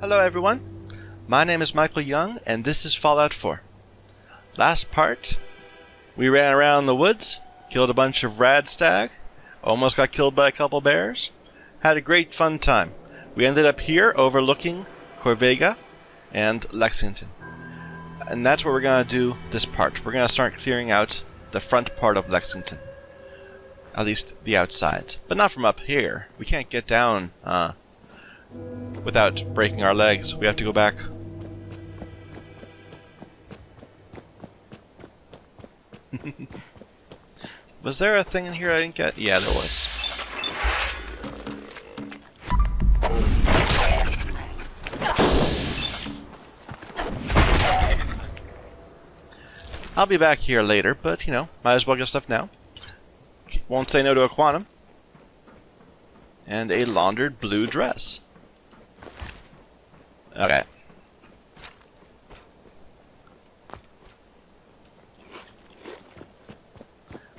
Hello everyone, my name is Michael Young and this is Fallout 4. Last part, we ran around the woods, killed a bunch of rad stag, almost got killed by a couple bears, had a great fun time. We ended up here overlooking Corvega and Lexington. And that's what we're going to do this part. We're going to start clearing out the front part of Lexington. At least the outside. But not from up here. We can't get down without breaking our legs. We have to go back. Was there a thing in here I didn't get? Yeah, there was. I'll be back here later, but, you know, might as well get stuff now. Won't say no to a quantum. And a laundered blue dress. Okay.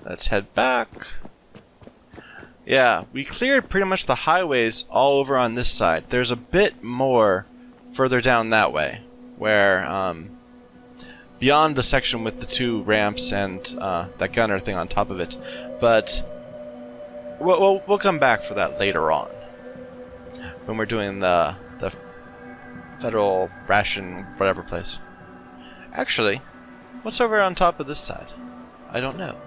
Let's head back. Yeah, we cleared pretty much the highways all over on this side. There's a bit more further down that way, where, beyond the section with the two ramps and that gunner thing on top of it. But we'll come back for that later on, when we're doing the federal ration whatever place. Actually, what's over on top of this side? I don't know.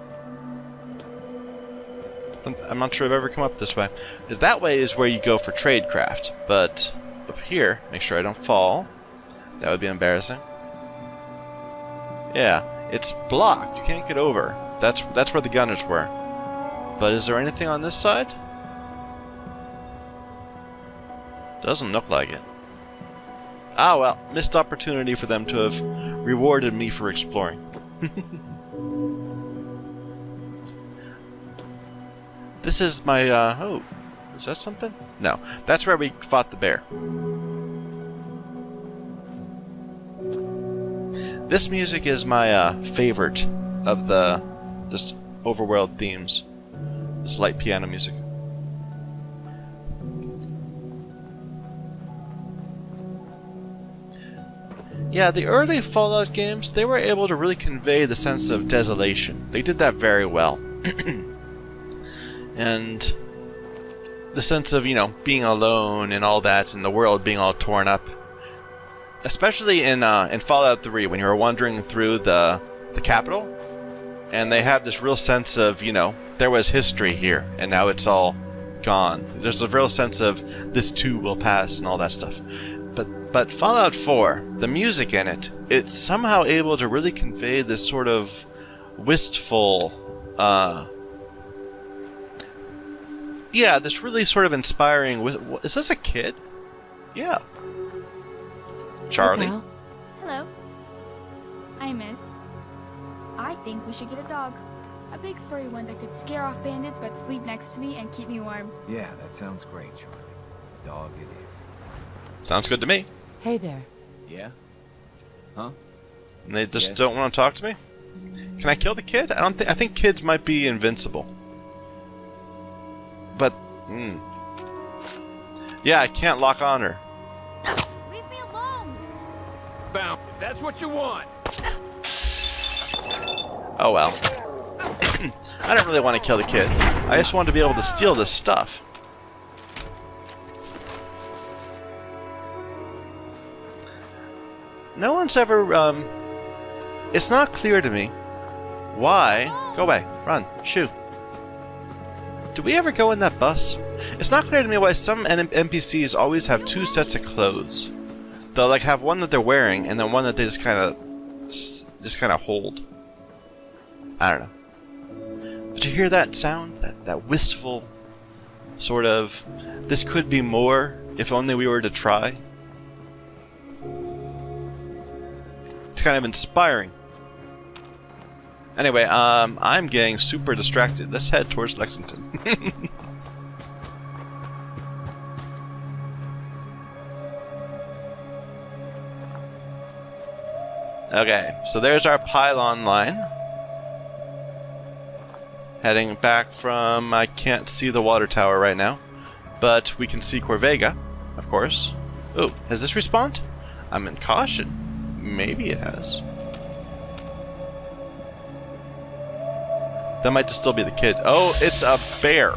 I'm not sure I've ever come up this way. Because that way is where you go for tradecraft. But up here, make sure I don't fall. That would be embarrassing. Yeah, it's blocked. You can't get over. That's where the gunners were. But is there anything on this side? Doesn't look like it. Ah well, missed opportunity for them to have rewarded me for exploring. This is my, oh, is that something? No, that's where we fought the bear. This music is my favorite of the just overworld themes. This light piano music. Yeah, the early Fallout games, they were able to really convey the sense of desolation. They did that very well. And the sense of, you know, being alone and all that, and the world being all torn up. Especially in Fallout 3, when you were wandering through the capital, and they have this real sense of, you know, there was history here, and now it's all gone. There's a real sense of this too will pass and all that stuff. But Fallout 4, the music in it, it's somehow able to really convey this sort of wistful, yeah, this really sort of inspiring. Is this a kid? Yeah. Charlie. Hey, hello. Hi, miss. I think we should get a dog. A big furry one that could scare off bandits but sleep next to me and keep me warm. Yeah, that sounds great, Charlie. Dog it is. Sounds good to me. Hey there. Yeah? Huh? And they just don't want to talk to me? Can I kill the kid? I think kids might be invincible. But, yeah, I can't lock on her. Leave me alone! Bound, if that's what you want. Oh well. I don't really want to kill the kid. I just want to be able to steal this stuff. No one's ever, it's not clear to me why... Go away. Run. Shoo. Did we ever go in that bus? It's not clear to me why some NPCs always have two sets of clothes. They'll like have one that they're wearing and then one that they just kind of hold. I don't know. But you hear that sound? That wistful sort of, this could be more if only we were to try. It's kind of inspiring. Anyway, I'm getting super distracted. Let's head towards Lexington. Okay, so there's our pylon line. Heading back from... I can't see the water tower right now, but we can see Corvega, of course. Oh, has this respawned? I'm in caution. Maybe it has. That might just still be the kid. Oh, it's a bear.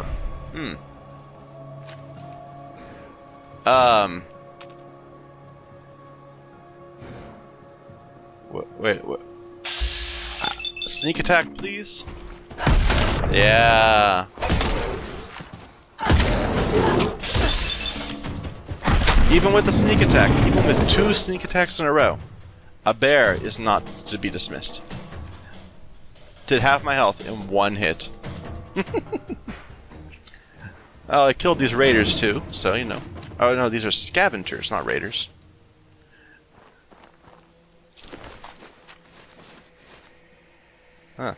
Wait. Sneak attack, please. Yeah. Even with the sneak attack, even with 2 sneak attacks in a row, a bear is not to be dismissed. Did half my health in 1 hit. Oh, I killed these raiders too, so you know. Oh no, these are scavengers, not raiders. Huh.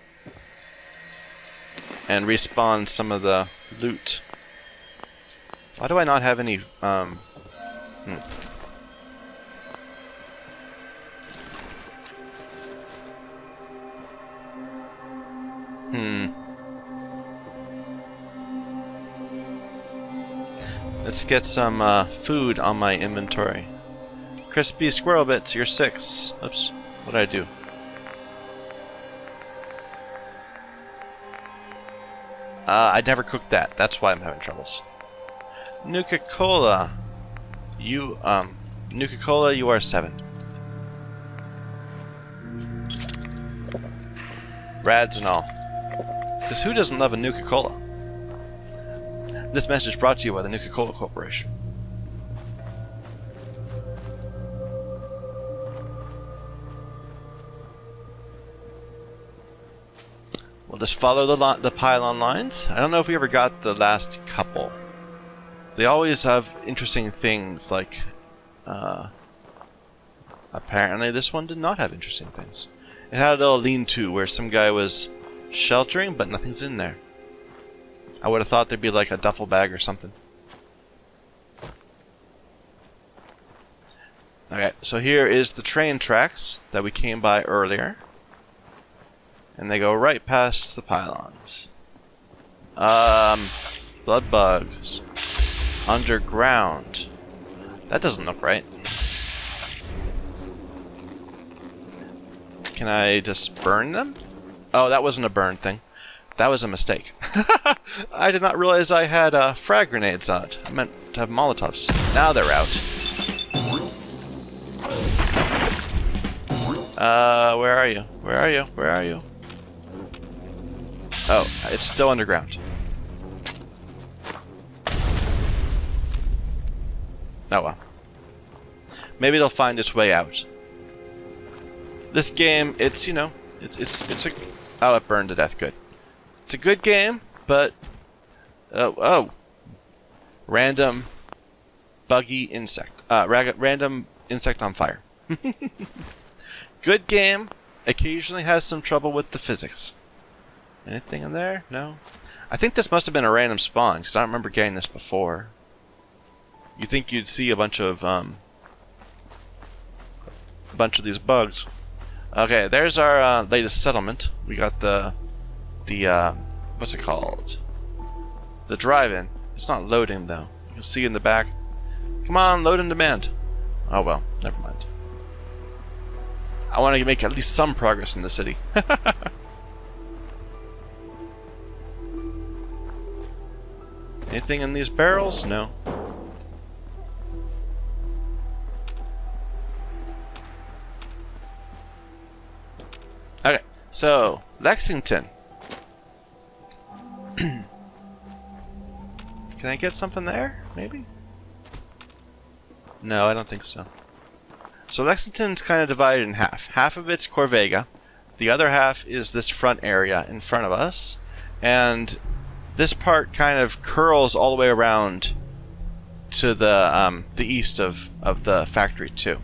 And respawn some of the loot. Why do I not have any, Let's get some food on my inventory. Crispy squirrel bits, you're 6. Oops, what did I do? I never cooked that. That's why I'm having troubles. Nuka-Cola. Nuka-Cola, you are 7. Rads and all. Because who doesn't love a Nuka-Cola? This message brought to you by the Nuka-Cola Corporation. We'll just follow the pylon lines. I don't know if we ever got the last couple. They always have interesting things, like... apparently this one did not have interesting things. It had a little lean-to where some guy was sheltering, but nothing's in there. I would have thought there'd be like a duffel bag or something. Okay, so here is the train tracks that we came by earlier. And they go right past the pylons. Blood bugs. Underground. That doesn't look right. Can I just burn them? Oh, that wasn't a burn thing. That was a mistake. I did not realize I had frag grenades on it. I meant to have Molotovs. Now they're out. Where are you? Where are you? Where are you? Oh, it's still underground. Oh well. Maybe it'll find its way out. This game, it's, you know, it's a... Oh, it burned to death. Good. It's a good game, but... oh. Random buggy insect. Random insect on fire. Good game. Occasionally has some trouble with the physics. Anything in there? No? I think this must have been a random spawn, because I don't remember getting this before. You think you'd see a bunch of these bugs. Okay, there's our latest settlement. We got the what's it called? The drive-in. It's not loading though. You can see in the back. Come on, load and demand. Oh well, never mind. I want to make at least some progress in the city. Anything in these barrels? No. Okay, so Lexington. Can I get something there? Maybe? No, I don't think so. So Lexington's kind of divided in half. Half of it's Corvega. The other half is this front area in front of us. And this part kind of curls all the way around to the east of the factory too.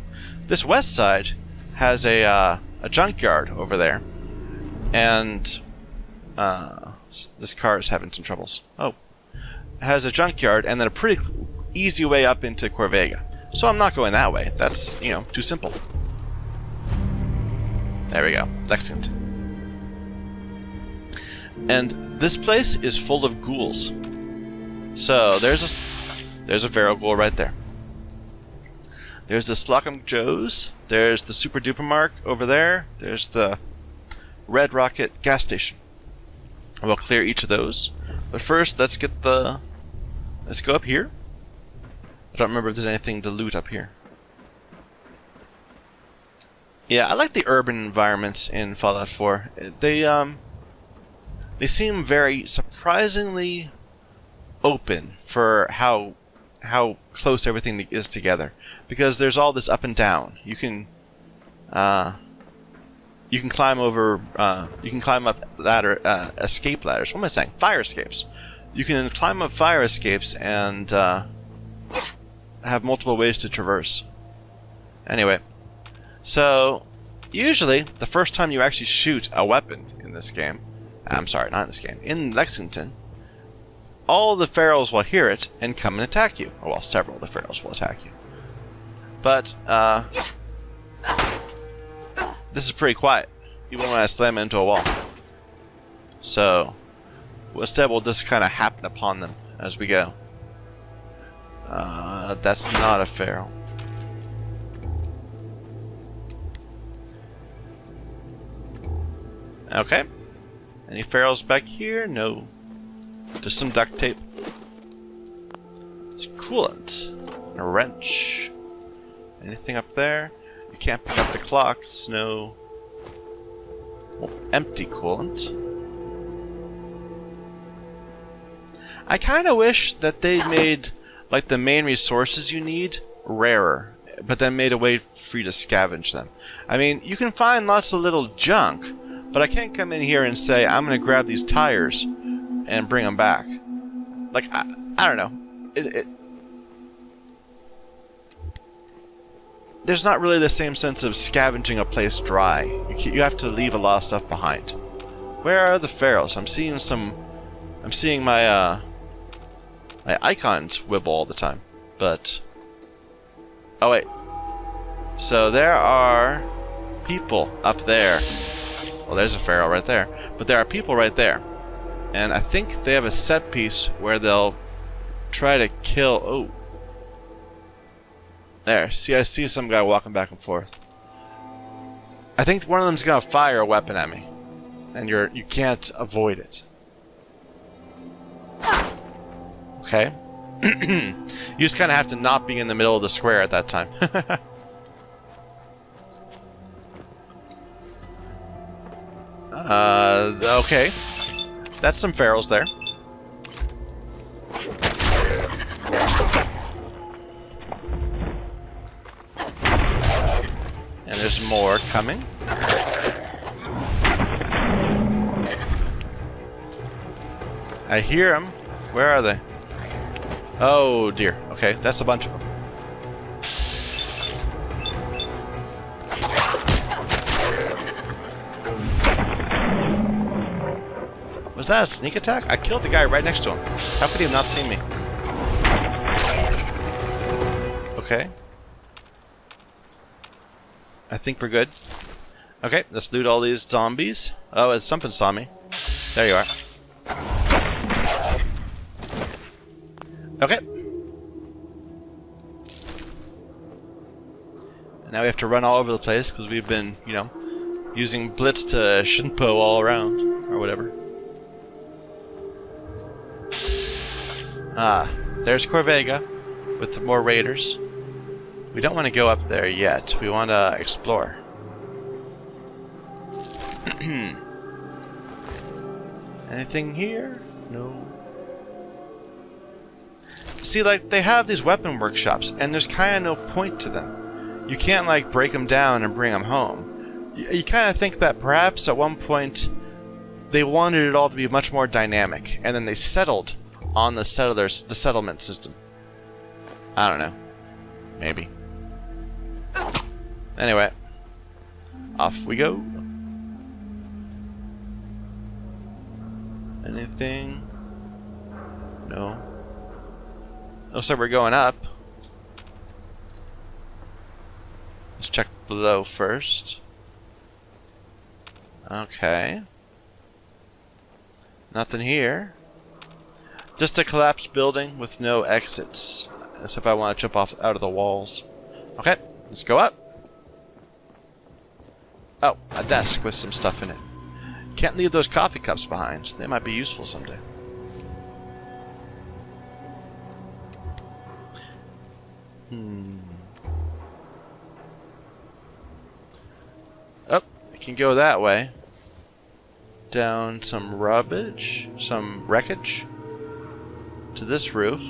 This west side has a junkyard over there, and this car is having some troubles. Oh, it has a junkyard and then a pretty easy way up into Corvega. So I'm not going that way. That's, you know, too simple. There we go, Lexington. And this place is full of ghouls. So there's a feral ghoul right there. There's the Slocum Joe's. There's the Super Duper Mark over there. There's the Red Rocket gas station. We'll clear each of those. But first, let's go up here. I don't remember if there's anything to loot up here. Yeah, I like the urban environments in Fallout 4. They seem very surprisingly open for how close everything is together. Because there's all this up and down. You can climb over. You can climb up escape ladders. What am I saying? Fire escapes. You can climb up fire escapes and have multiple ways to traverse. Anyway, so usually the first time you actually shoot a weapon in this game, I'm sorry, not in this game, in Lexington, all the ferals will hear it and come and attack you. Or, well, several of the ferals will attack you. But this is pretty quiet, even when I slam into a wall. So instead, we'll just kind of happen upon them as we go. That's not a feral. Okay. Any ferals back here? No. Just some duct tape. It's coolant. And a wrench. Anything up there? You can't pick up the clocks. No. Oh, empty coolant. I kind of wish that they made like the main resources you need rarer, but then made a way for you to scavenge them. I mean, you can find lots of little junk, but I can't come in here and say I'm going to grab these tires and bring them back. Like, I don't know. There's not really the same sense of scavenging a place dry. You have to leave a lot of stuff behind. Where are the ferals? I'm seeing my my icons wibble all the time, but oh wait. So there are people up there. Well, there's a feral right there, but there are people right there, and I think they have a set piece where they'll try to kill. Oh, there. See, I see some guy walking back and forth. I think one of them's gonna fire a weapon at me, and you can't avoid it. Okay. You just kind of have to not be in the middle of the square at that time. Okay. That's some ferals there. And there's more coming. I hear them. Where are they? Oh dear. Okay, that's a bunch of them. Was that a sneak attack? I killed the guy right next to him. How could he have not seen me? Okay. I think we're good. Okay, let's loot all these zombies. Oh, something saw me. There you are. Okay. Now we have to run all over the place because we've been, you know, using Blitz to Shinpo all around, or whatever. Ah, there's Corvega with more raiders. We don't want to go up there yet. We want to explore. Anything here? No. See, like, they have these weapon workshops, and there's kind of no point to them. You can't, like, break them down and bring them home. You kind of think that perhaps at one point they wanted it all to be much more dynamic, and then they settled on the settlement system. I don't know. Maybe. Anyway. Off we go. Anything? No. Looks like we're going up. Let's check below first. Okay. Nothing here. Just a collapsed building with no exits. As if I want to jump off out of the walls. Okay, let's go up. Oh, a desk with some stuff in it. Can't leave those coffee cups behind. They might be useful someday. Oh, it can go that way. Down some rubbish, some wreckage. To this roof.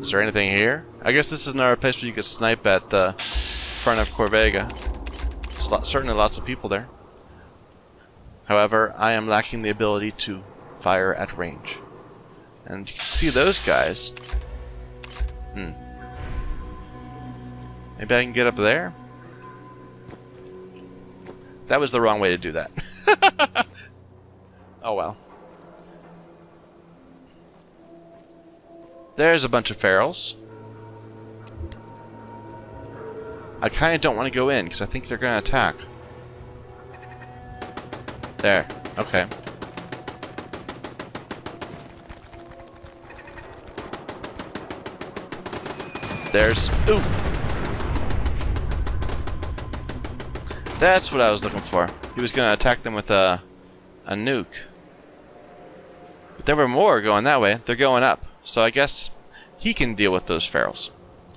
Is there anything here? I guess this is another place where you could snipe at the front of Corvega. There's certainly lots of people there. However, I am lacking the ability to fire at range. And you can see those guys. Maybe I can get up there? That was the wrong way to do that. Oh well. There's a bunch of ferals. I kind of don't want to go in because I think they're going to attack. There. Okay. There's... Ooh! That's what I was looking for. He was going to attack them with a nuke. But there were more going that way. They're going up. So I guess he can deal with those ferals.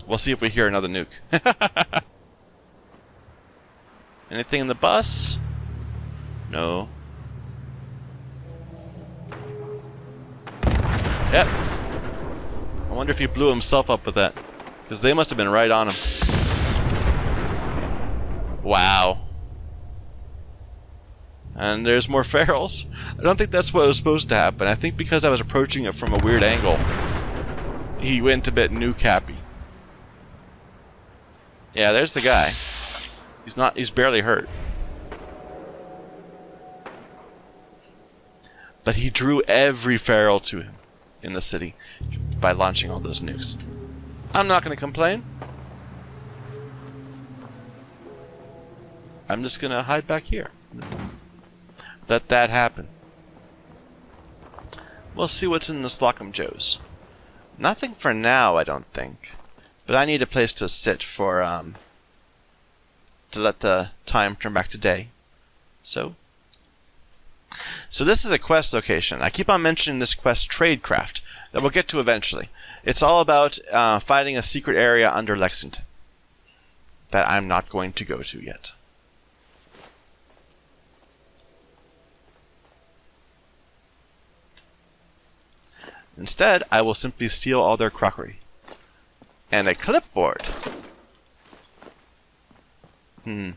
We'll see if we hear another nuke. Anything in the bus? No. Yep. I wonder if he blew himself up with that. Because they must have been right on him. Wow. And there's more ferals. I don't think that's what was supposed to happen. I think because I was approaching it from a weird angle, he went a bit nuke-happy. Yeah, there's the guy. He's barely hurt. But he drew every feral to him in the city by launching all those nukes. I'm not going to complain. I'm just going to hide back here. Let that happen. We'll see what's in the Slocum Joes. Nothing for now, I don't think. But I need a place to sit for, to let the time turn back to day. So this is a quest location. I keep on mentioning this quest, Tradecraft, that we'll get to eventually. It's all about fighting a secret area under Lexington that I'm not going to go to yet. Instead, I will simply steal all their crockery. And a clipboard. Yeah,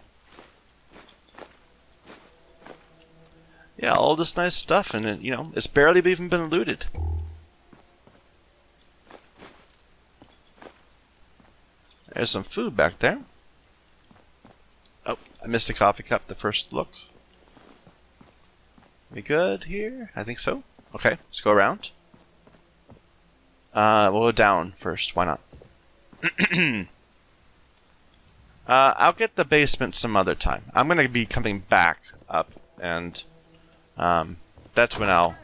all this nice stuff, and it, it's barely even been looted. There's some food back there. Oh, I missed a coffee cup the first look. We good here? I think so. Okay, let's go around. We'll go down first. Why not? I'll get the basement some other time. I'm going to be coming back up, and that's when I'll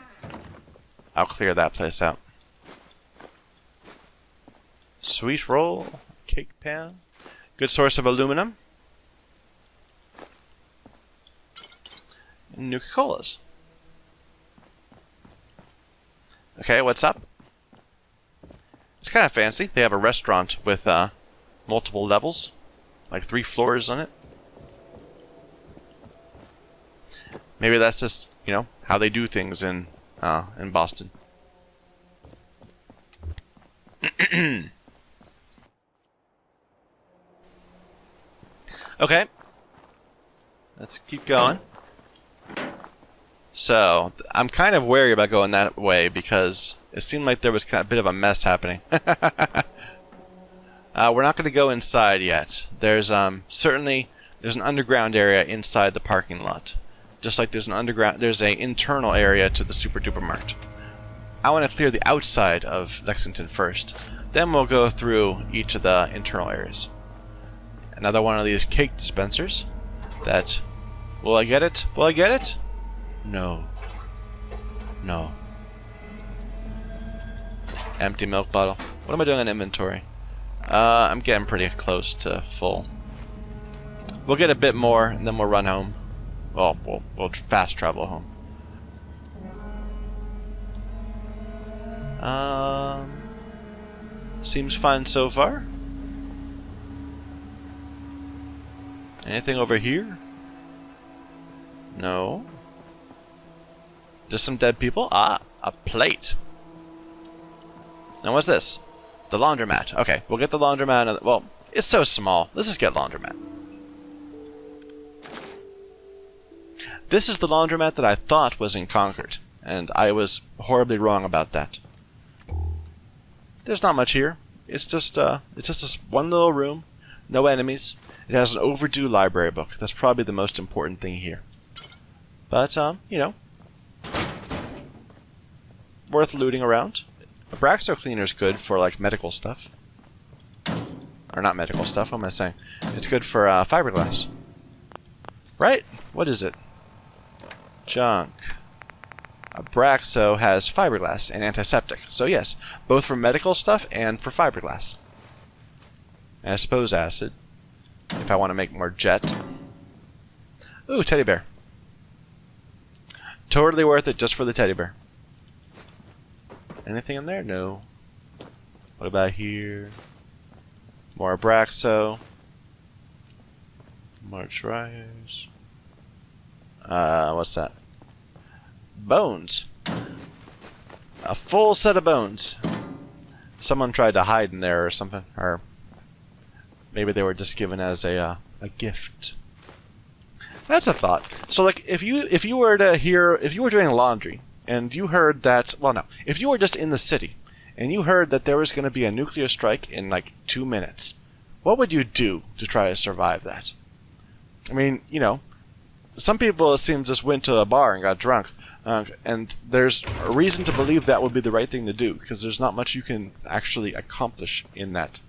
clear that place out. Sweet roll, cake pan, good source of aluminum, and Nuka-Colas. Okay, what's up? It's kind of fancy. They have a restaurant with multiple levels, like 3 floors on it. Maybe that's just, how they do things in Boston. Okay. Let's keep going. So, I'm kind of wary about going that way because it seemed like there was kind of a bit of a mess happening. We're not going to go inside yet. There's certainly an underground area inside the parking lot. Just like there's an internal area to the Super Duper Mart. I want to clear the outside of Lexington first. Then we'll go through each of the internal areas. Another one of these cake dispensers. That... Will I get it? Will I get it? No. No. Empty milk bottle. What am I doing in inventory? I'm getting pretty close to full. We'll get a bit more, and then we'll run home. Well, we'll fast travel home. Seems fine so far. Anything over here? No. Just some dead people? Ah, a plate. Now what's this? The laundromat. Okay, we'll get the laundromat. Well, it's so small. Let's just get laundromat. This is the laundromat that I thought was in Concord, and I was horribly wrong about that. There's not much here. It's just this one little room, no enemies. It has an overdue library book. That's probably the most important thing here. But you know, worth looting around. A Braxo cleaner's good for like medical stuff, or not medical stuff. What am I saying? It's good for fiberglass, right? What is it? Junk. A Braxo has fiberglass and antiseptic. So yes, both for medical stuff and for fiberglass. And I suppose acid, if I want to make more jet. Ooh, teddy bear. Totally worth it just for the teddy bear. Anything in there? No. What about here? More Braxo. More dryers. What's that? Bones. A full set of bones. Someone tried to hide in there or something, or maybe they were just given as a gift. That's a thought. So, like, if you were doing laundry and you heard that, well, no, if you were just in the city and you heard that there was going to be a nuclear strike in like 2 minutes, what would you do to try to survive that? I mean, you know, some people, it seems, just went to a bar and got drunk. And there's a reason to believe that would be the right thing to do, because there's not much you can actually accomplish in that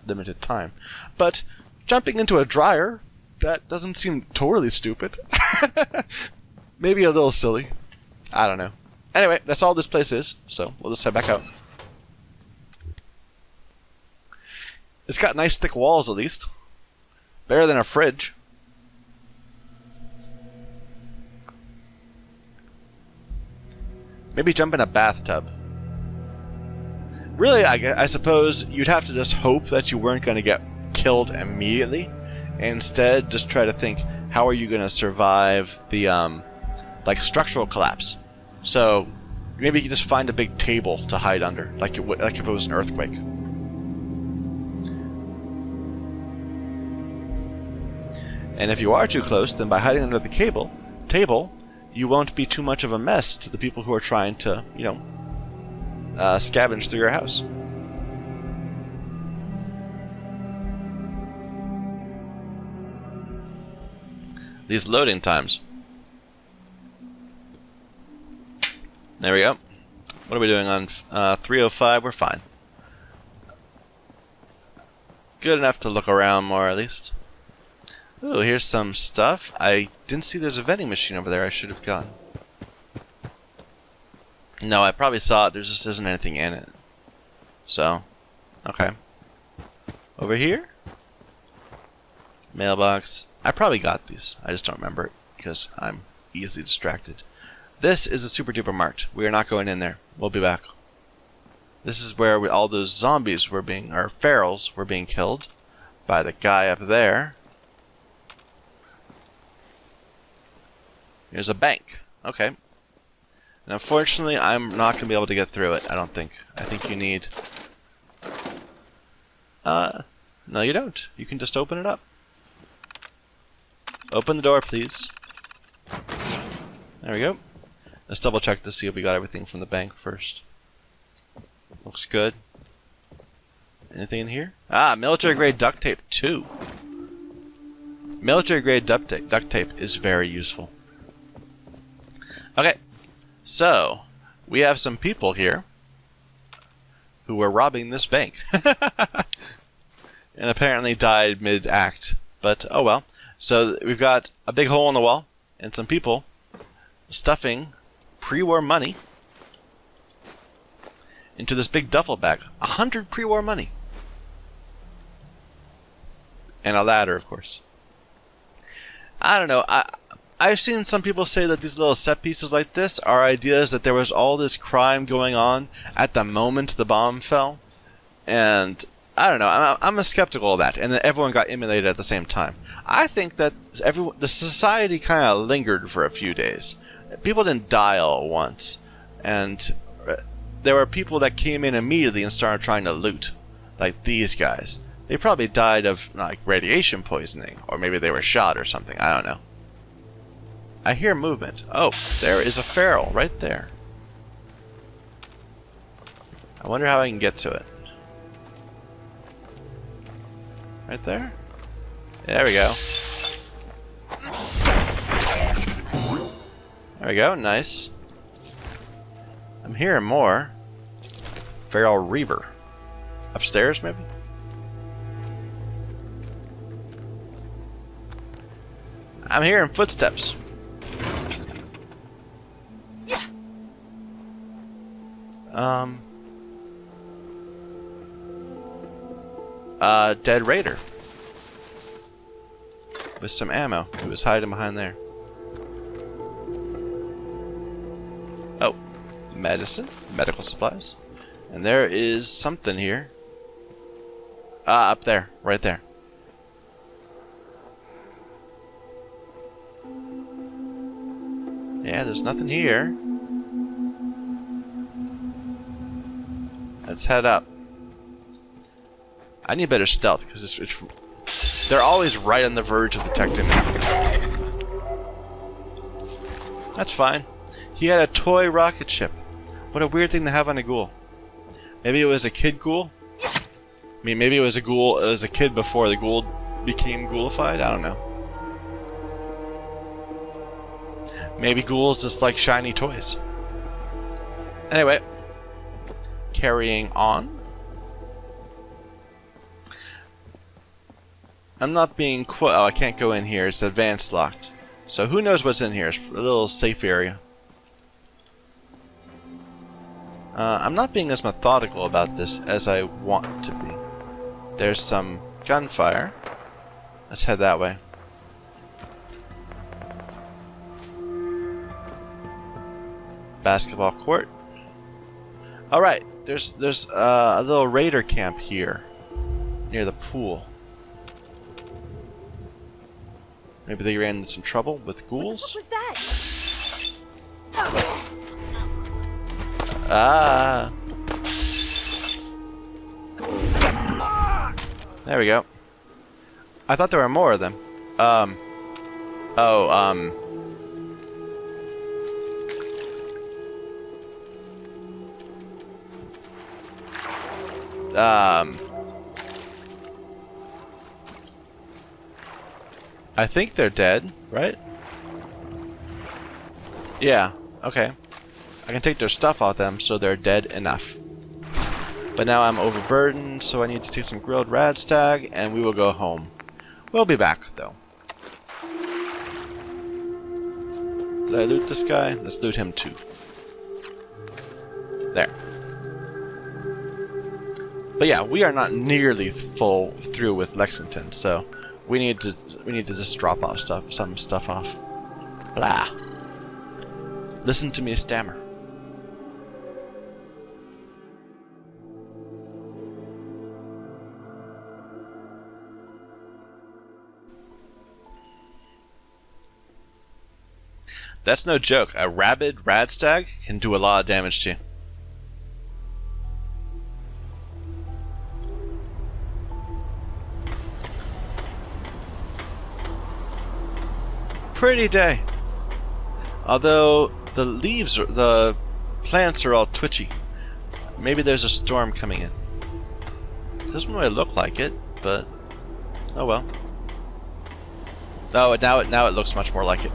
limited time. But jumping into a dryer, that doesn't seem totally stupid. Maybe a little silly. I don't know. Anyway, that's all this place is, so we'll just head back out. It's got nice thick walls, at least. Better than a fridge. Maybe jump in a bathtub. Really, I suppose you'd have to just hope that you weren't going to get killed immediately. Instead, just try to think, how are you going to survive the like structural collapse? So maybe you can just find a big table to hide under, like if it was an earthquake. And if you are too close, then by hiding under the table, you won't be too much of a mess to the people who are trying to, you know, scavenge through your house. These loading times. There we go. What are we doing on 305? We're fine. Good enough to look around more, at least. Ooh, here's some stuff. I didn't see there's a vending machine over there I should have gotten. No, I probably saw it. There just isn't anything in it. So, okay. Over here? Mailbox. I probably got these. I just don't remember it because I'm easily distracted. This is the Super Duper Mart. We are not going in there. We'll be back. This is where all those zombies were being, or ferals were being killed by the guy up there. Here's a bank. Okay. And unfortunately, I'm not going to be able to get through it, I don't think. I think you need... no you don't. You can just open it up. Open the door, please. There we go. Let's double check to see if we got everything from the bank first. Looks good. Anything in here? Ah, military grade duct tape 2. Military grade duct tape is very useful. Okay, so we have some people here who were robbing this bank and apparently died mid-act. But oh well. So we've got a big hole in the wall and some people stuffing pre-war money into this big duffel bag. 100 pre-war money. And a ladder, of course. I don't know. I've seen some people say that these little set pieces like this are ideas that there was all this crime going on at the moment the bomb fell. And I don't know. I'm skeptical of that. And then everyone got emulated at the same time. I think that the society kind of lingered for a few days. People didn't die all at once. And there were people that came in immediately and started trying to loot. Like these guys. They probably died of like radiation poisoning. Or maybe they were shot or something. I don't know. I hear movement. Oh, there is a feral right there. I wonder how I can get to it. Right there? There we go. There we go, nice. I'm hearing more. Feral Reaver. Upstairs, maybe? I'm hearing footsteps. Dead raider. With some ammo. He was hiding behind there. Oh. Medicine. Medical supplies. And there is something here. Up there. Right there. Yeah, there's nothing here. Let's head up. I need better stealth because they're always right on the verge of detecting me. That's fine. He had a toy rocket ship. What a weird thing to have on a ghoul. Maybe it was a kid ghoul? I mean, maybe it was a ghoul. It was a kid before the ghoul became ghoulified? I don't know. Maybe ghouls just like shiny toys. Anyway. Carrying on. I'm not being oh, I can't go in here. It's advanced locked. So who knows what's in here? It's a little safe area. I'm not being as methodical about this as I want to be. There's some gunfire. Let's head that way. Basketball court. Alright, there's a little raider camp here. Near the pool. Maybe they ran into some trouble with ghouls? What was that? Ah. There we go. I thought there were more of them. I think they're dead, right? Yeah, okay. I can take their stuff off them, so they're dead enough. But now I'm overburdened, so I need to take some grilled radstag, and we will go home. We'll be back, though. Did I loot this guy? Let's loot him too. There. But yeah, we are not nearly full through with Lexington, so we need to just drop off some stuff off. Blah. Listen to me stammer. That's no joke. A rabid radstag can do a lot of damage to you. Pretty day. Although the plants are all twitchy. Maybe there's a storm coming in. Doesn't really look like it, but oh well. Oh, now it looks much more like it.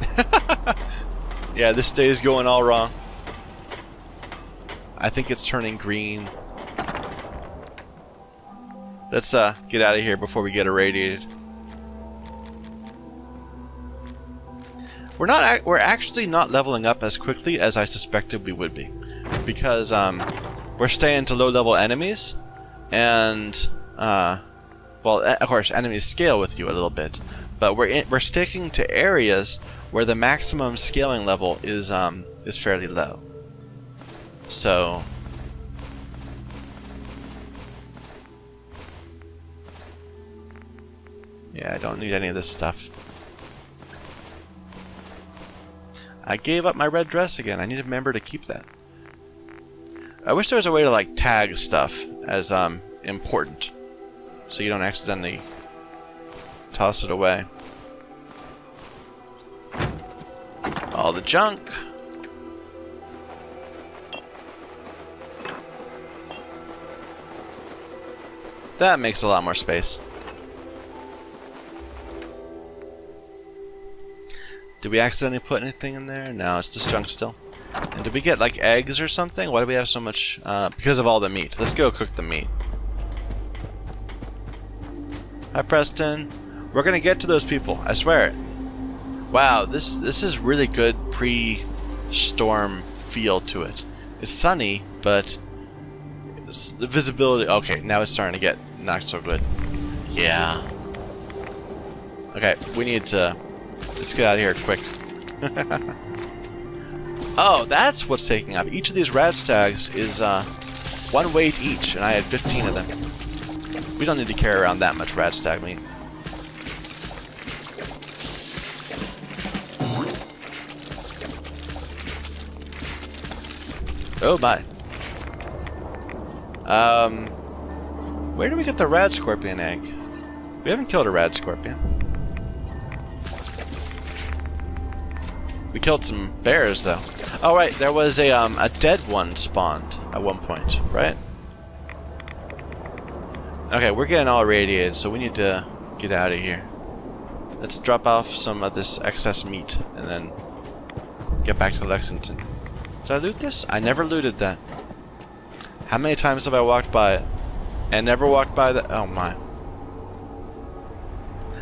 Yeah, this day is going all wrong. I think it's turning green. Let's get out of here before we get irradiated. We're actually not leveling up as quickly as I suspected we would be, because we're staying to low-level enemies, and well, of course, enemies scale with you a little bit, but we're sticking to areas where the maximum scaling level is fairly low. So yeah, I don't need any of this stuff. I gave up my red dress again. I need to remember to keep that. I wish there was a way to like tag stuff as important, so you don't accidentally toss it away. All the junk. That makes a lot more space. Did we accidentally put anything in there? No, it's just junk still. And did we get like eggs or something? Why do we have so much? Because of all the meat. Let's go cook the meat. Hi, Preston. We're gonna get to those people. I swear it. Wow, this is really good pre-storm feel to it. It's sunny, but the visibility. Okay, now it's starting to get not so good. Yeah. Okay, we need to. Let's get out of here quick. Oh, that's what's taking up. Each of these rad stags is 1 weight each, and I had 15 of them. We don't need to carry around that much rad stag meat. Oh my. Where do we get the rad scorpion egg? We haven't killed a rad scorpion. We killed some bears, though. Oh, right, there was a dead one spawned at one point, right? Okay, we're getting all radiated, so we need to get out of here. Let's drop off some of this excess meat, and then get back to Lexington. Did I loot this? I never looted that. How many times have I walked by it? And never walked by that? Oh my.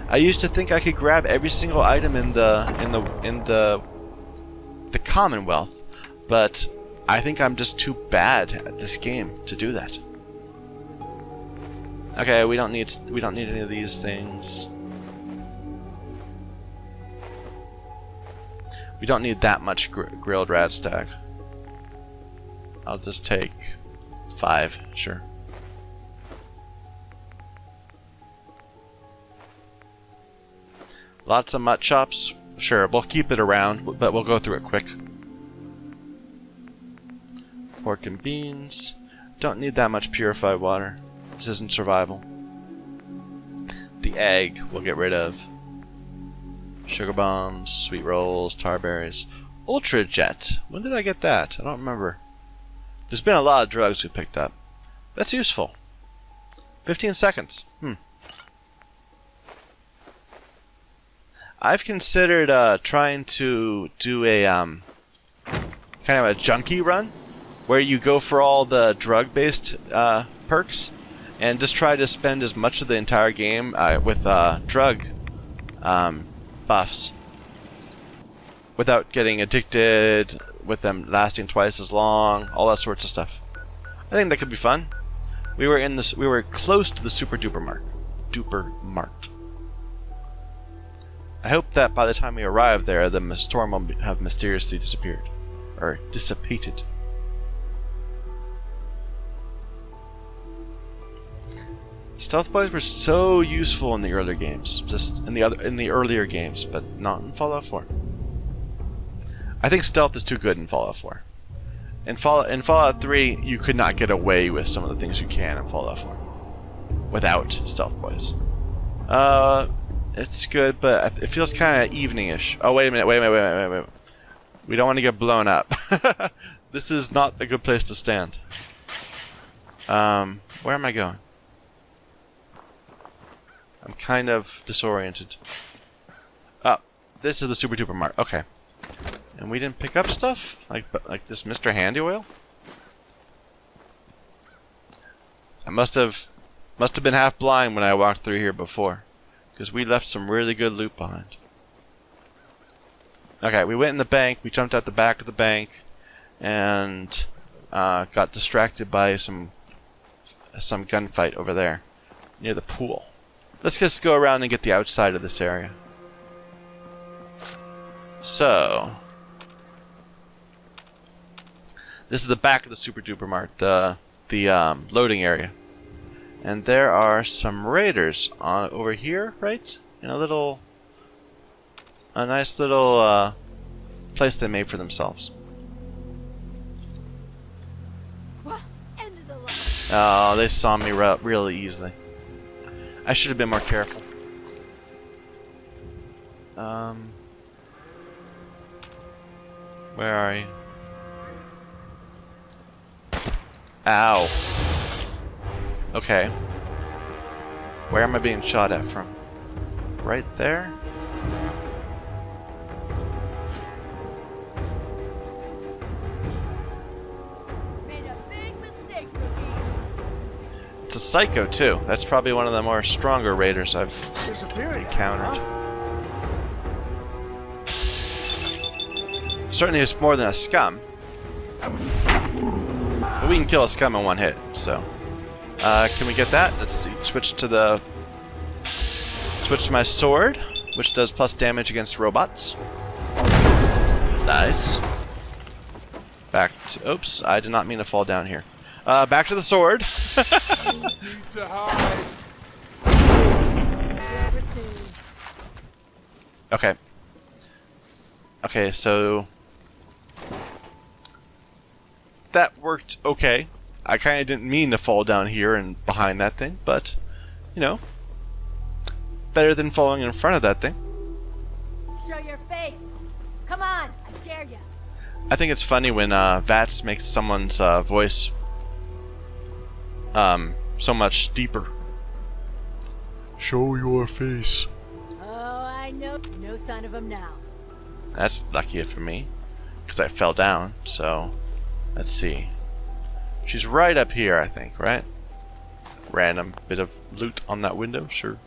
I used to think I could grab every single item in the Commonwealth, but I think I'm just too bad at this game to do that. Okay, we don't need any of these things. We don't need that much grilled rad stag. I'll just take 5, sure. Lots of mutt chops. Sure, we'll keep it around, but we'll go through it quick. Pork and beans. Don't need that much purified water. This isn't survival. The egg we'll get rid of. Sugar bombs, sweet rolls, tar berries. Ultra jet. When did I get that? I don't remember. There's been a lot of drugs we picked up. That's useful. 15 seconds. I've considered trying to do a kind of a junkie run, where you go for all the drug-based perks, and just try to spend as much of the entire game with drug buffs, without getting addicted, with them lasting twice as long, all that sorts of stuff. I think that could be fun. We were close to the super duper mart. I hope that by the time we arrive there, the storm will have mysteriously disappeared. Or dissipated. Stealth boys were so useful in the earlier games. Just in the earlier games, but not in Fallout 4. I think stealth is too good in Fallout 4. In Fallout 3, you could not get away with some of the things you can in Fallout 4. Without stealth boys. It's good, but it feels kind of evening-ish. Oh, wait a minute, wait. We don't want to get blown up. This is not a good place to stand. Where am I going? I'm kind of disoriented. Oh, this is the super duper mart. Okay. And we didn't pick up stuff? Like this Mr. Handy Oil? I must have been half blind when I walked through here before. Because we left some really good loot behind. Okay, we went in the bank, we jumped out the back of the bank, and got distracted by some gunfight over there, near the pool. Let's just go around and get the outside of this area. So, this is the back of the Super Duper Mart, the loading area, and there are some raiders on over here, right? In a nice little place they made for themselves. End of the line. Oh, they saw me really easily. I should have been more careful. Where are you? Ow. Okay. Where am I being shot at from? Right there? Made a big mistake, rookie. It's a psycho too. That's probably one of the more stronger raiders I've encountered. Certainly it's more than a scum. But we can kill a scum in one hit, so. Can we get that? Let's see. Switch to my sword, which does plus damage against robots. Nice. Back to, oops, I did not mean to fall down here. Back to the sword. Need to hide. Okay. Okay, so that worked okay. I kind of didn't mean to fall down here and behind that thing, but, you know, better than falling in front of that thing. Show your face. Come on, I dare ya. I think it's funny when VATS makes someone's voice so much deeper. Show your face. Oh, I know. No sign of him now. That's lucky for me, because I fell down, so let's see. She's right up here, I think, right? Random bit of loot on that window, sure.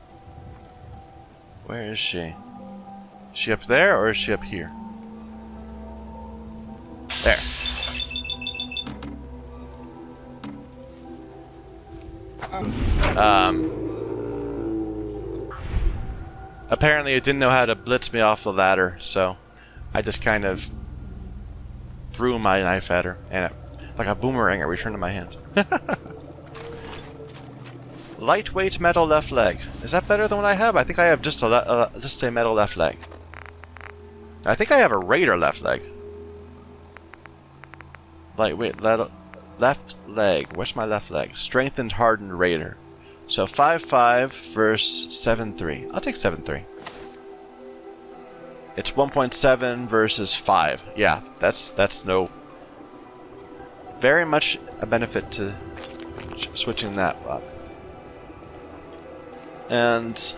Where is she? Is she up there, or is she up here? There. Apparently it didn't know how to blitz me off the ladder, so I just kind of threw my knife at her, and like a boomerang, it returned to my hand. Lightweight metal left leg. Is that better than what I have? I think I have just a metal left leg. I think I have a raider left leg. Lightweight left leg. Where's my left leg? Strengthened hardened raider. So 5.5 versus 7.3. I'll take 7.3. It's 1.7 versus 5. Yeah, that's no. Very much a benefit to switching that up. And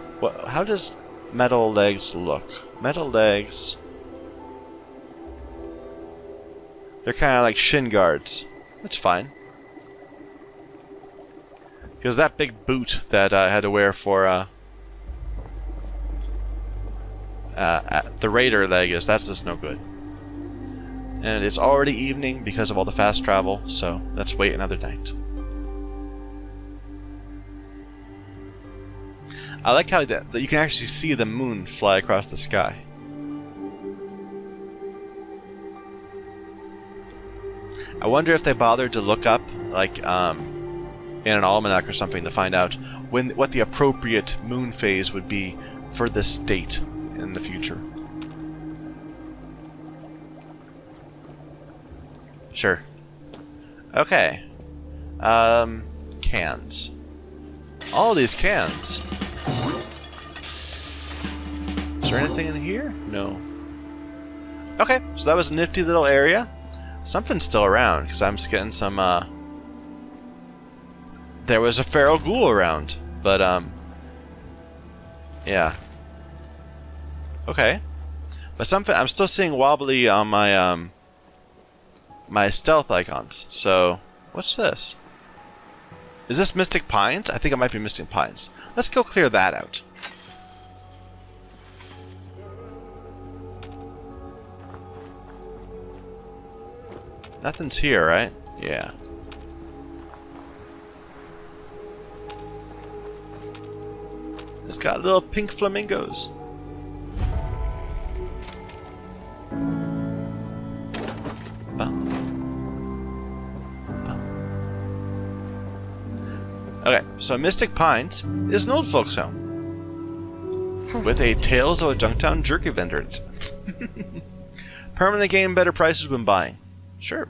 how does metal legs look? Metal legs. They're kind of like shin guards. That's fine. Because that big boot that I had to wear for the raider leg that's just no good. And it's already evening because of all the fast travel, so let's wait another night. I like how that you can actually see the moon fly across the sky. I wonder if they bothered to look up, like, in an almanac or something, to find out what the appropriate moon phase would be for this date in the future. Sure. Okay. Cans. All these cans. Is there anything in here? No. Okay, so that was a nifty little area. Something's still around, because I'm just getting some, there was a feral ghoul around, but, yeah. Okay. But something, I'm still seeing wobbly on my, my stealth icons. So, what's this? Is this Mystic Pines? I think it might be Mystic Pines. Let's go clear that out. Nothing's here, right? Yeah. It's got little pink flamingos. Okay, so Mystic Pines is an old folks home with a Tales of a Junktown jerky vendor in it. Permanently gain better prices when buying. Sure.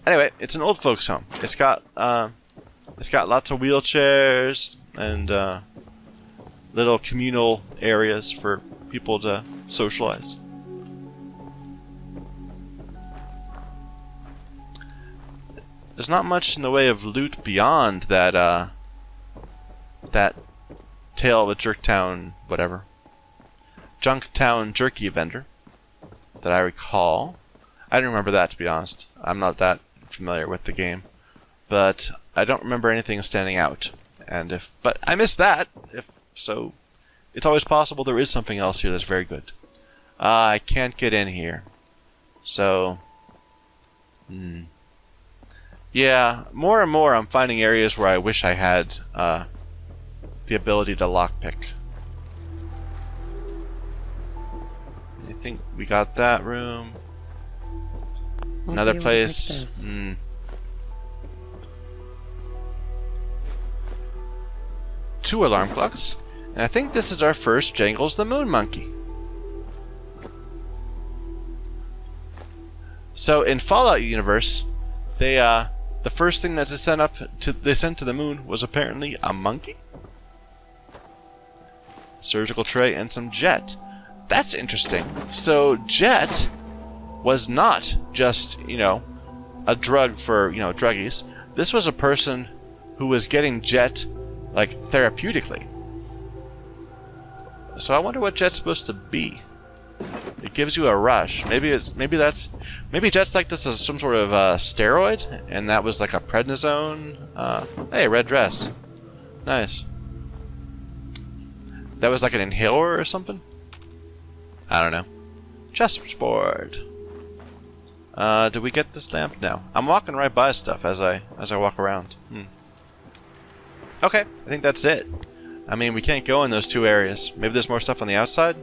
Anyway, it's an old folks home. It's got lots of wheelchairs and little communal areas for people to socialize. There's not much in the way of loot beyond that that Tale of a Jerktown, whatever. Junktown jerky vendor that I recall. I don't remember that, to be honest. I'm not that familiar with the game. But I don't remember anything standing out. But I missed that. So it's always possible there is something else here that's very good. I can't get in here. So yeah, more and more I'm finding areas where I wish I had the ability to lockpick. I think we got that room. Another place. 2 alarm clocks. And I think this is our first Jangles the Moon Monkey. So in Fallout universe, the first thing that they sent to the moon was apparently a monkey, surgical tray, and some jet. That's interesting. So jet was not just, a drug for, druggies. This was a person who was getting jet, like, therapeutically. So I wonder what jet's supposed to be. It gives you a rush. Maybe jet's like this as some sort of steroid, and that was like a prednisone. Hey, red dress. Nice. That was like an inhaler or something? I don't know. Chessboard. Did we get this lamp? No. I'm walking right by stuff as I walk around. Okay, I think that's it. I mean, we can't go in those 2 areas. Maybe there's more stuff on the outside?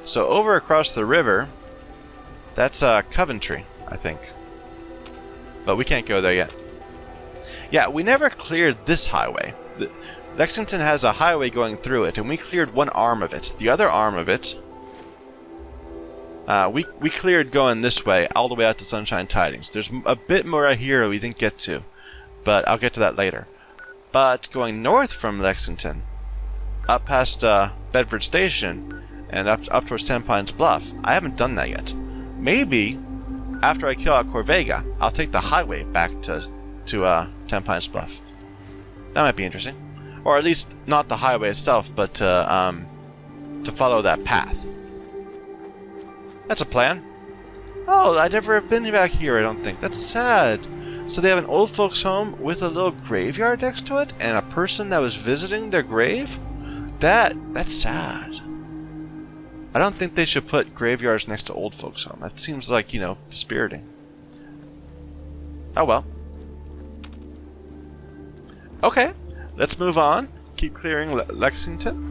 So over across the river, that's Coventry, I think. But we can't go there yet. Yeah, we never cleared this highway. Lexington has a highway going through it, and we cleared one arm of it. The other arm of it, we cleared going this way, all the way out to Sunshine Tidings. There's a bit more out here we didn't get to, but I'll get to that later. But going north from Lexington, up past Bedford Station, and up towards Ten Pines Bluff, I haven't done that yet. Maybe after I kill out Corvega, I'll take the highway back to Ten Pines Bluff. That might be interesting. Or at least not the highway itself, but to follow that path. That's a plan. Oh, I never have been back here, I don't think. That's sad. So they have an old folks home with a little graveyard next to it, and a person that was visiting their grave? That's sad. I don't think they should put graveyards next to old folks home. That seems like, dispiriting. Oh well. Okay, let's move on. Keep clearing Lexington.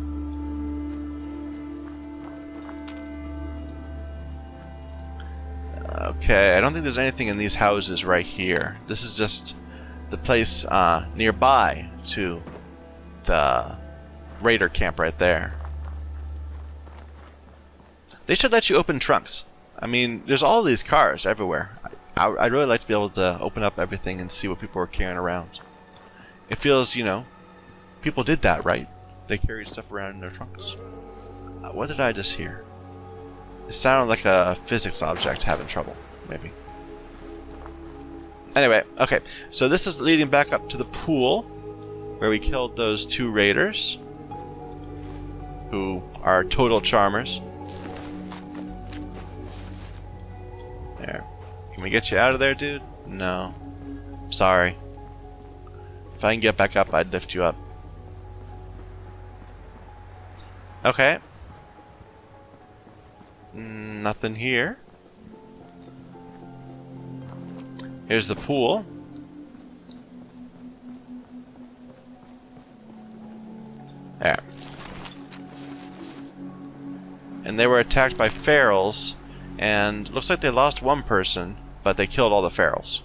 Okay, I don't think there's anything in these houses right here. This is just the place nearby to the raider camp right there. They should let you open trunks. I mean, there's all these cars everywhere. I'd really like to be able to open up everything and see what people are carrying around. It feels, people did that, right? They carried stuff around in their trunks. What did I just hear? It sounded like a physics object having trouble, maybe. Anyway, okay. So this is leading back up to the pool, where we killed those 2 raiders, who are total charmers. There. Can we get you out of there, dude? No. Sorry. If I can get back up, I'd lift you up. Okay. Nothing here. Here's the pool. There. And they were attacked by ferals, and looks like they lost one person, but they killed all the ferals.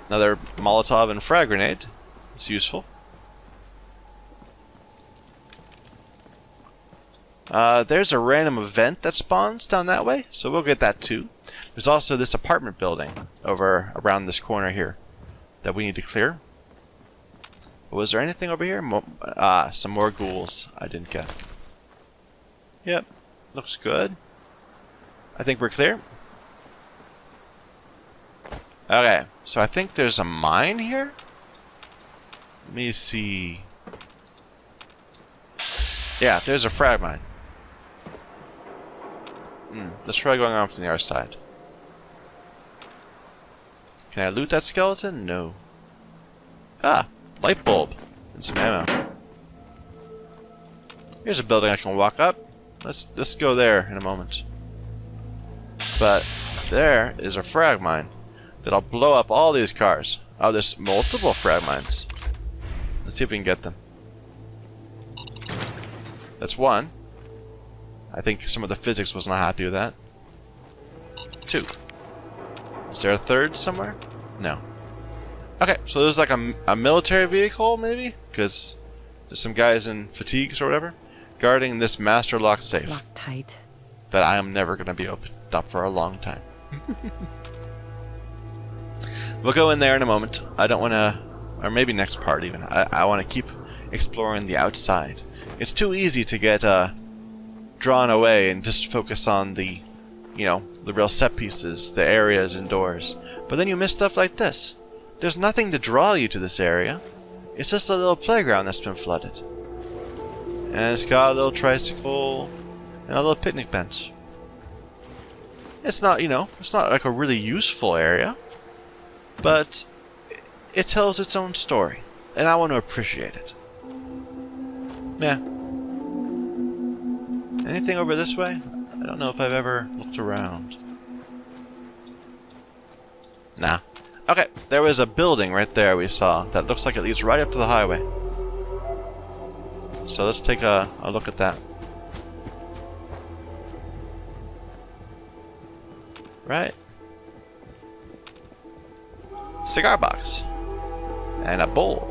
Another Molotov and frag grenade. It's useful. There's a random event that spawns down that way, so we'll get that too. There's also this apartment building over around this corner here that we need to clear. Was there anything over here? Some more ghouls I didn't get. Yep, looks good. I think we're clear. Okay, so I think there's a mine here. Let me see. Yeah, there's a frag mine. Let's try going on from the other side. Can I loot that skeleton? No. Ah, light bulb and some ammo. Here's a building I can walk up. Let's go there in a moment. But there is a frag mine that'll blow up all these cars. Oh, there's multiple frag mines. Let's see if we can get them. That's one. I think some of the physics was not happy with that. Two. Is there a third somewhere? No. Okay, so there's like a military vehicle, maybe? Because there's some guys in fatigues or whatever guarding this master lock safe. Locked tight. That I am never going to be opened up for a long time. We'll go in there in a moment. I don't want to... Or maybe next part even. I want to keep exploring the outside. It's too easy to get drawn away and just focus on the, you know, the real set pieces, the areas indoors. But then you miss stuff like this. There's nothing to draw you to this area. It's just a little playground that's been flooded. And it's got a little tricycle and a little picnic bench. It's not, you know, it's not like a really useful area, but it tells its own story, and I want to appreciate it. Yeah. Anything over this way? I don't know if I've ever looked around. Nah. Okay, there was a building right there we saw that looks like it leads right up to the highway. So let's take a look at that. Right. Cigar box. And a bowl.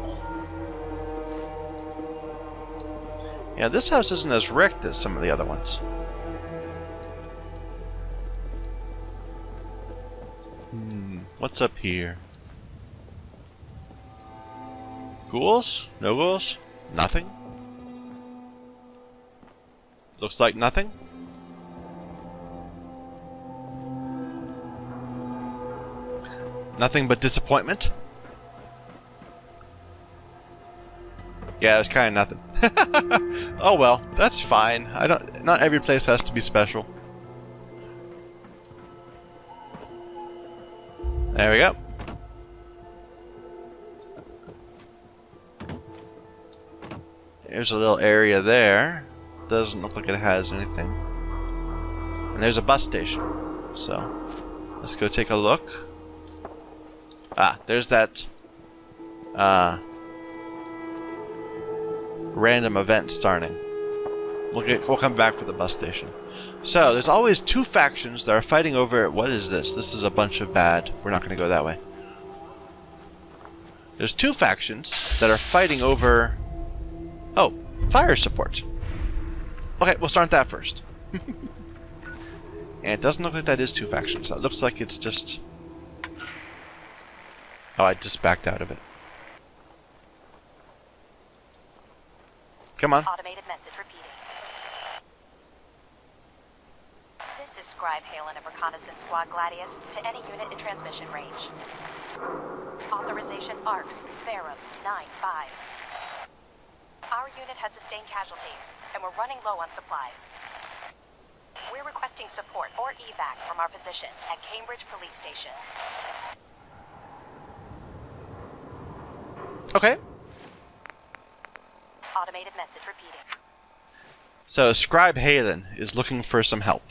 Yeah, this house isn't as wrecked as some of the other ones. What's up here? Ghouls? No ghouls? Nothing? Looks like nothing? Nothing but disappointment? Yeah, it was kind of nothing. Oh well, that's fine. Not every place has to be special. There we go. There's a little area there. Doesn't look like it has anything. And there's a bus station. So, let's go take a look. Ah, there's that random event starting. We'll come back for the bus station. So, there's always two factions that are fighting over... What is this? This is a bunch of bad. We're not going to go that way. There's two factions that are fighting over... Oh, fire support. Okay, we'll start that first. And it doesn't look like that is two factions. It looks like it's just... Oh, I just backed out of it. Come on. Automated message repeating. This is Scribe Halen of Reconnaissance Squad Gladius to any unit in transmission range. Authorization ARCS, Verum 9-5. Our unit has sustained casualties, and we're running low on supplies. We're requesting support or evac from our position at Cambridge Police Station. Okay. Automated message repeating. So, Scribe Halen is looking for some help.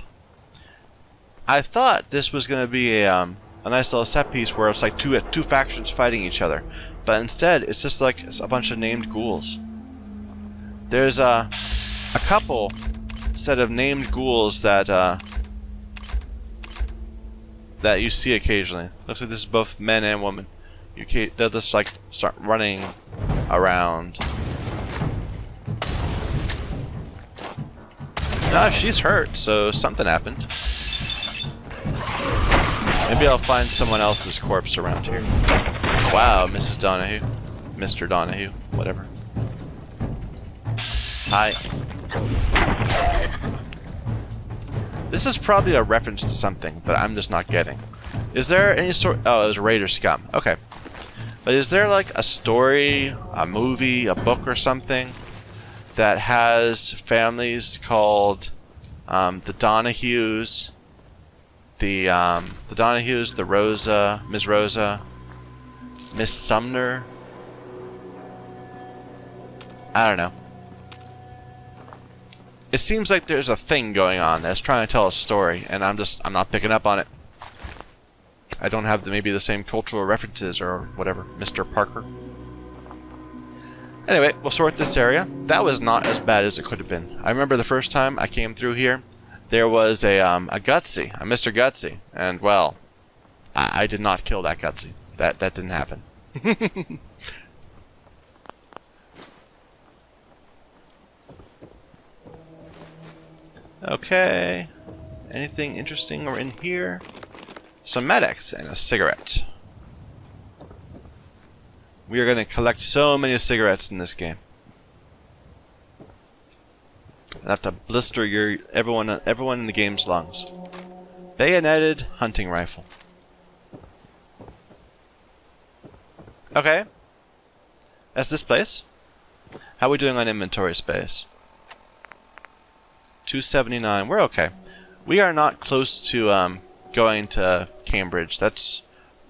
I thought this was going to be a nice little set piece where it's like two factions fighting each other. but instead it's just like a bunch of named ghouls. There's a couple set of named ghouls that that you see occasionally. Looks like this is both men and women. They'll just like start running around. Ah, she's hurt, so something happened. Maybe I'll find someone else's corpse around here. Wow, Mrs. Donahue. Mr. Donahue. Whatever. Hi. This is probably a reference to something, but I'm just not getting. Is there any story? Oh, it was Raider Scum. Okay. But is there like a story, a movie, a book or something that has families called the Donahues, the Donahues, the Rosa, Miss Sumner? I don't know. It seems like there's a thing going on that's trying to tell a story, and I'm not picking up on it. I don't have maybe the same cultural references or whatever, Mr. Parker. Anyway, we'll sort this area. That was not as bad as it could have been. I remember the first time I came through here, there was a Gutsy, a Mr. Gutsy, and well, I did not kill that Gutsy. That didn't happen. Okay. Anything interesting or in here? Some medics and a cigarette. We are going to collect so many cigarettes in this game. I have to blister everyone in the game's lungs. Bayoneted hunting rifle. Okay. That's this place. How are we doing on inventory space? 279. We're okay. We are not close to going to Cambridge. That's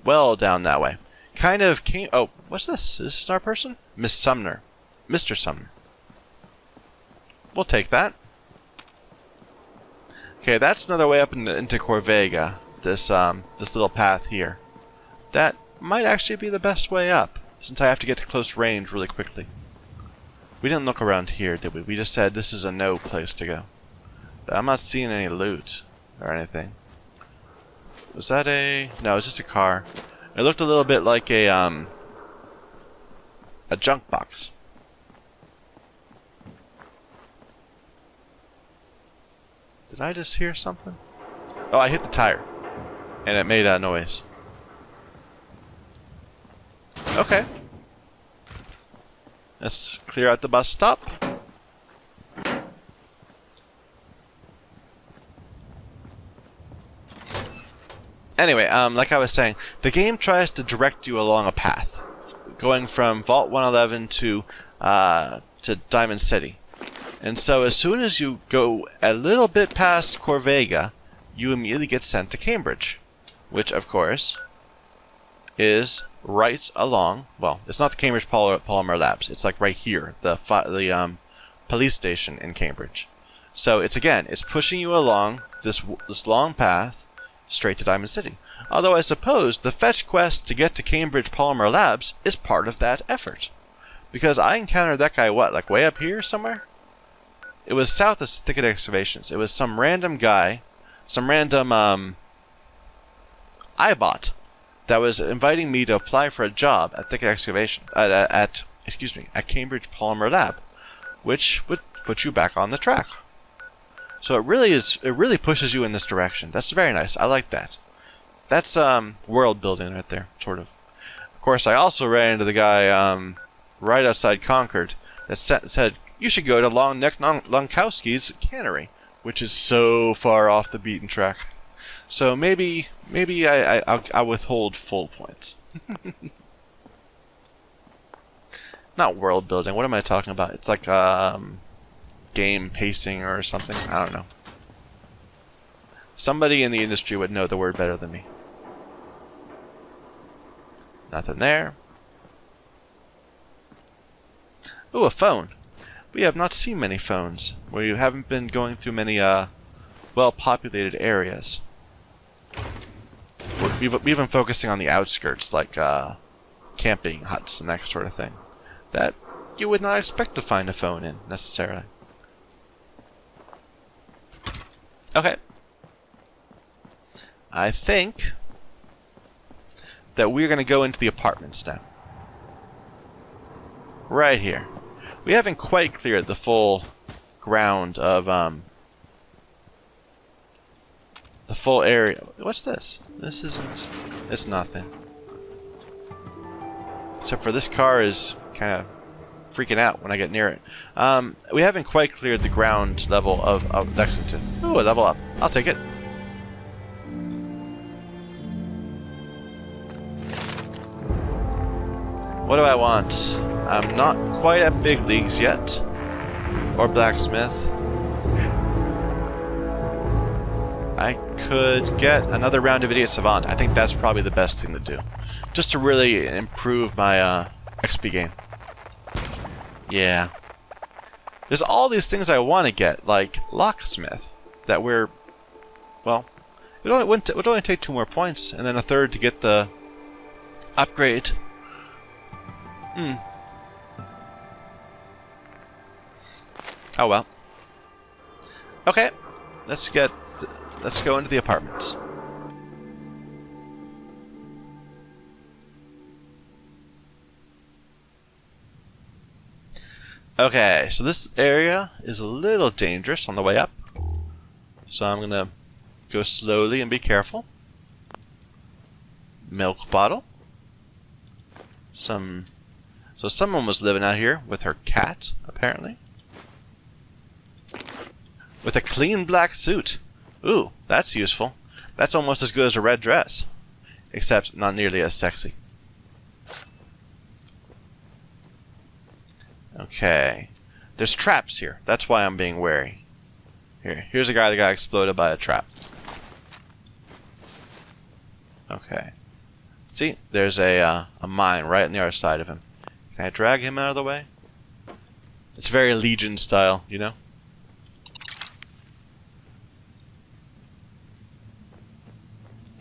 well down that way. Kind of came. Oh, what's this? Is this our person? Miss Sumner. Mr. Sumner. We'll take that. Okay, that's another way up into Corvega. This little path here. That might actually be the best way up, since I have to get to close range really quickly. We didn't look around here, did we? We just said this is a no place to go. But I'm not seeing any loot or anything. Was that a... No, it was just a car. It looked a little bit like a junk box. Did I just hear something? Oh, I hit the tire. And it made a noise. Okay. Let's clear out the bus stop. Anyway, like I was saying, the game tries to direct you along a path, going from Vault 111 to Diamond City. And so as soon as you go a little bit past Corvega, you immediately get sent to Cambridge, which, of course, is right along... Well, it's not the Cambridge Polymer Labs. It's like right here, the police station in Cambridge. So it's pushing you along this long path straight to Diamond City. Although I suppose the fetch quest to get to Cambridge Polymer Labs is part of that effort. Because I encountered that guy, what, like way up here somewhere? It was south of Thicket Excavations. It was some random guy, some random iBot that was inviting me to apply for a job at Thicket Excavation at Cambridge Polymer Lab, which would put you back on the track. So it really pushes you in this direction. That's very nice. I like that. That's world building right there, sort of. Of course, I also ran into the guy right outside Concord that said you should go to Long Neck Lankowski's cannery, which is so far off the beaten track. So maybe I'll withhold full points. Not world building. What am I talking about? It's like game pacing or something. I don't know. Somebody in the industry would know the word better than me. Nothing there. Ooh, a phone. We have not seen many phones. We haven't been going through many well-populated areas. We've been focusing on the outskirts, like camping huts and that sort of thing that you would not expect to find a phone in, necessarily. Okay. I think that we're going to go into the apartments now. Right here. We haven't quite cleared the full ground of, the full area. What's this? This isn't... It's nothing. Except for this car is kind of freaking out when I get near it. We haven't quite cleared the ground level of Lexington. Ooh, a level up. I'll take it. What do I want? I'm not quite at big leagues yet. Or blacksmith. I could get another round of Idiot Savant. I think that's probably the best thing to do. Just to really improve my XP game. Yeah. There's all these things I want to get, like Locksmith, that we're... Well, it would only take 2 more points, and then a third to get the upgrade. Oh well. Okay, let's go into the apartments. Okay, so this area is a little dangerous on the way up. So I'm gonna go slowly and be careful. Milk bottle. So someone was living out here with her cat, apparently. With a clean black suit. Ooh, that's useful. That's almost as good as a red dress. Except not nearly as sexy. Okay. There's traps here. That's why I'm being wary. Here's a guy that got exploded by a trap. Okay. See, there's a mine right on the other side of him. Can I drag him out of the way? It's very Legion style, you know?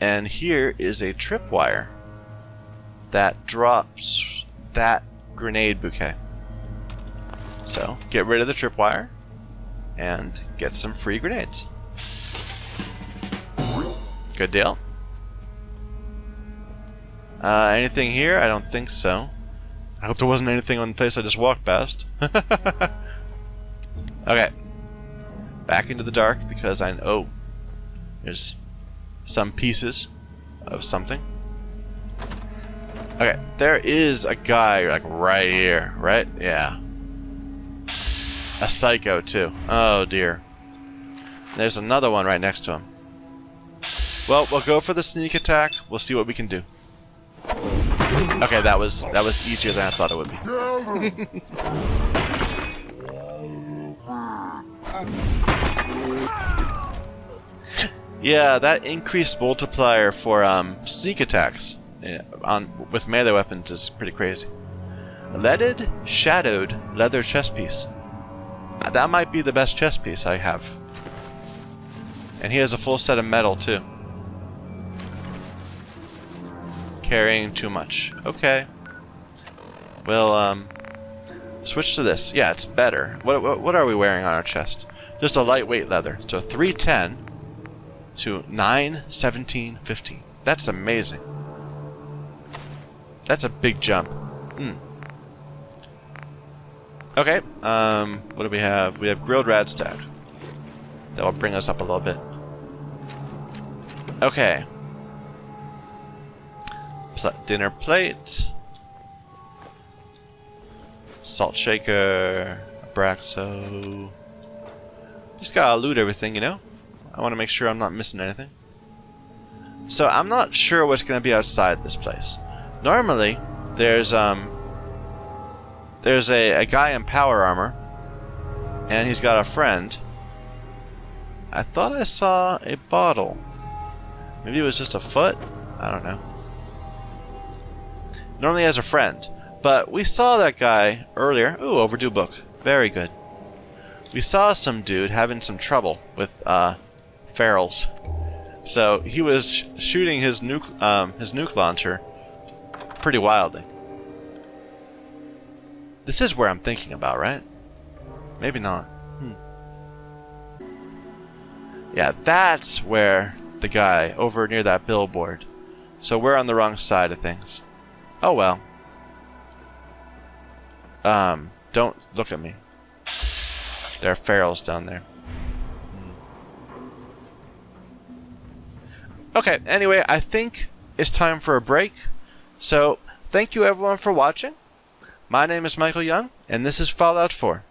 And here is a tripwire that drops that grenade bouquet. So, get rid of the tripwire and get some free grenades. Good deal. Anything here? I don't think so. I hope there wasn't anything on the place I just walked past. Okay. Back into the dark because I know... Oh, there's some pieces of something. Okay, there is a guy like right here, right? Yeah. A psycho too. Oh dear. There's another one right next to him. Well, we'll go for the sneak attack. We'll see what we can do. Okay, that was easier than I thought it would be. Yeah, that increased multiplier for sneak attacks with melee weapons is pretty crazy. Leaded, shadowed leather chest piece. That might be the best chest piece I have. And he has a full set of metal too. Carrying too much. Okay. We'll switch to this. Yeah, it's better. What are we wearing on our chest? Just a lightweight leather. So 310 to 917.15. That's amazing. That's a big jump. Okay. What do we have? We have grilled radstag. That will bring us up a little bit. Okay. Dinner plate. Salt shaker. Abraxo. Just gotta loot everything, you know? I want to make sure I'm not missing anything. So I'm not sure what's gonna be outside this place. Normally, there's a guy in power armor, and he's got a friend. I thought I saw a bottle. Maybe it was just a foot? I don't know. Normally has a friend, but we saw that guy earlier. Ooh, overdue book. Very good. We saw some dude having some trouble with ferals. So he was shooting his nuke launcher pretty wildly. This is where I'm thinking about, right? Maybe not. Yeah, that's where the guy over near that billboard. So we're on the wrong side of things. Oh well. Don't look at me. There are ferals down there. Okay, anyway, I think it's time for a break. So, thank you everyone for watching. My name is Michael Young, and this is Fallout 4.